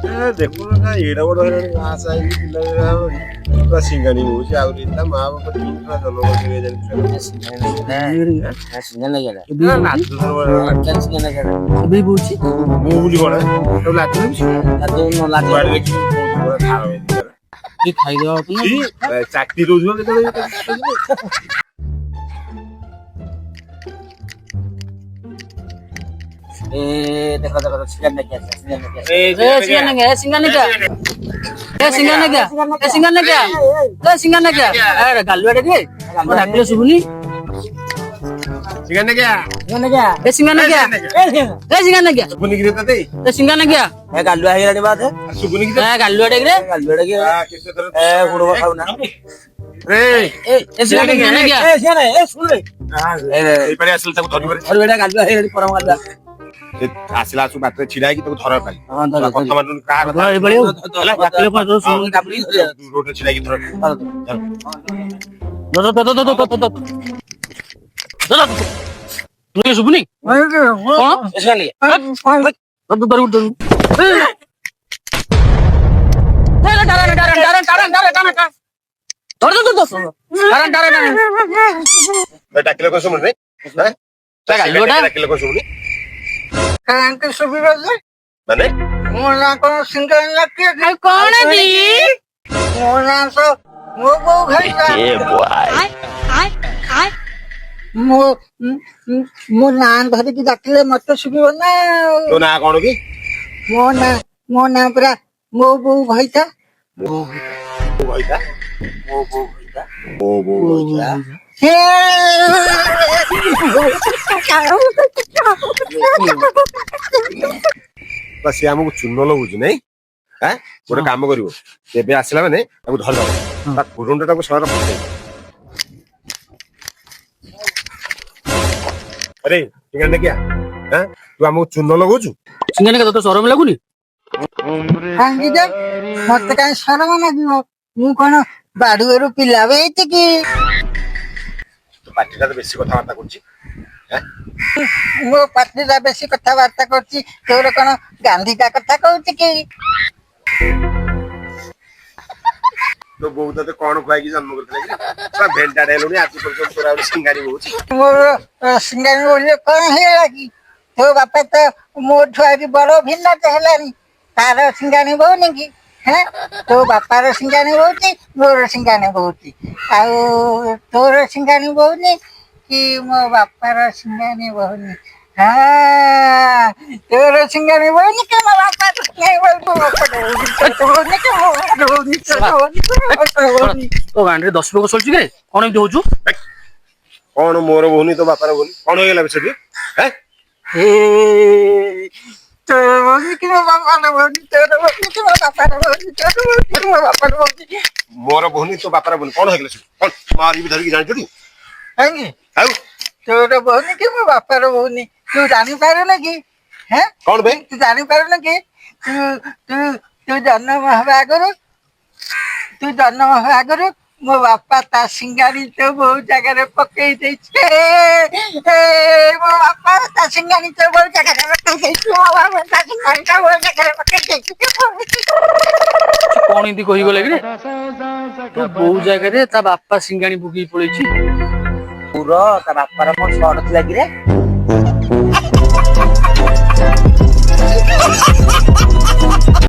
देखो ना एड़ा बड़ आशा पिला सिंगानी होଉଛି ଆହୁରି ତା ମା ବାପା କିନ୍ତା ଜନ୍ମ କରିବେ ଜାଣିଛୁ सिंगल नहीं गया ନା ନାଚୁ क्या सिंगल नहीं गया ଏବେ ବୋଉଛି ମୁଁ ବୋଲି କଣ ତାକୁ ଲାଜ लादो नो लादो କୁଆଡେ ଦେଖିବୁ ବହୁତ ବଡ ଥାଳ ହେଇଛି କି ଖାଇଦେବା ଆପଣ ଚାକିରି ଦଉଥିବ କେତେବେଳେ ए देखो देखो सिंगल नहीं गया सिंगल नहीं गया सिंगल नहीं गया सिंगल नहीं गया सिंगल नहीं गया सिंगल नहीं गया अरे गालुआ टे डाकिले सुबुनी सिंगाने क्या नहीं गया सिंगल नहीं गया सिंगल नहीं गया सुबुनी की देता थे सिंगल नहीं गया ए गालुआ है रे बात है सुबुनी की गालुआ टे गालुआ के किससे तरह ए गुड़वा खाऊ ना ए सिंगल नहीं गया ए सिंगल ए सुन ले এই পারে আসলে তাকে ধরি পারে और बेटा गालुआ है रे परम गालुआ ସେ ଆସିଲା ଆସୁ ବାଟରେ ଛିଡା ହେଇକି ତାକୁ ଧର ପାଇ हां धर କଥା ମାନୁନି କାହା କଥା ଏ ବଳି ଡାକିଲେ କଣ ଶୁଣୁ कापड़ी ରୋଡରେ ଛିଡା ହେଇକି ଧର ତୁ ଶୁଭୁନି କଣ सिंगल नहीं ଧରି ଉଠୁ ଡାକିଲେ କଣ ଶୁଣୁନି ଡାକିଲେ କଣ ଶୁଣୁନି कांके सुबिरो जे ମାନେ मोना को सिंगल ना के କଣ ଦି मोना सो मो बो खाइता मो मो नान धरि की डाकले मत सुबिरो ना ତୋ ନାଁ କଣ କି मो ना पूरा मो बो भाईता ବୋଉ ଭାଇଟା ବୋଉ ଭାଇଟା हे ସିଏ ଆମକୁ ଚୂନ ଲଗୁଛି ନାଇଁ ଗୋଟେ କାମ କରିବ ଏବେ ଆସିଲା ମାନେ ତାକୁ ଧରିଦବ ତା କୁରୁଣ୍ଡ ଟାକୁ ସହର ପକେଇ ଆରେ ଠିକ କିଆ ତୁ ଆମକୁ ଚୂନ ଲଗଉଛୁ ସିଂଗଲ ତତେ ଶରମ ଲାଗୁନି हांगी दे मत काई शरम लागियो मु कोन बाडुएरु पिला बेइते की ପାଟିଟା ତ ବେଶୀ କଥାବାର୍ତ୍ତା କରୁଛି मो पाटीरा बेसी कथा वार्ता करची तोर कोन गांधी का कथा कहउची की ତୋ ବୋଉ ତତେ କଣ ଖୁଆଇକି ଜନ୍ମ କରିଥିଲା କି ଭେଣ୍ଡା ଡେଲୁଣି ଆଜି ପର୍ଯ୍ୟନ୍ତ ତୋର ଆହୁରି ସିଙ୍ଗାରି ହଉଛି मोर सिंगानी बोले कोन हे लागी तो बापा तो मोर छुआरी बड़ो भिन्न हेलानी तार सिंगानी बहुनी की हैं तो बापार सिंगानी बहुती मोर सिंगानी बहुती आउ तोर सिंगानी बहुनी कि मो बापार सिंगानी बहुनी हाँ तोर सिंगानी बहुनी कि मो बापार सिंगानी बहुनी ତୋ ଗାଣ୍ଡିରେ 10 ଲୋକ ଶୋଇଛି କେ କଣ ଏମିତି ହଉଛୁ କଣ ମୋର ଭଉଣୀ ତୋ ବାପାର ଭଉଣୀ କଣ ହେଇଗଲା ସେଠି हे तोर बहुनी कि मो बापार बहुनी तोर बहुनी कि मो बापार बहुनी तोर बहुनी कि मो बापार बहुनी ମୋର ଭଉଣୀ ତୋ ବାପାର ଭଉଣୀ କଣ ହେଇଗଲା ସେଠି କଣ ମାରିବି ଧରିକି ଜାଣିଛୁ ଟି हंगी ଆଉ तोर बहुनी कि मो बापार बहुनी तू जानी पारो ना कि हैं କଣ ବେ तू जानी पारो ना कि तू तू तू जन्म हवा आगरो मो बापा ता सिंगारी तो बहुत जगह रे पकई दे छे मो बापा ता सिंगारी तो बहुत जगह रे पकई दे छे मो बापा ता सिंगारी तो बहुत जगह रे पकई दे छे କଣ ଏମିତି କହିଗଲେ କି ତୁ ବୋଉ ଜାଗାରେ ତା ବାପା ସିଙ୍ଗାଣି ପକେଇ ପଳେଇଛି पूरा ता बापा रा कोन शॉर्ट थिला कि रे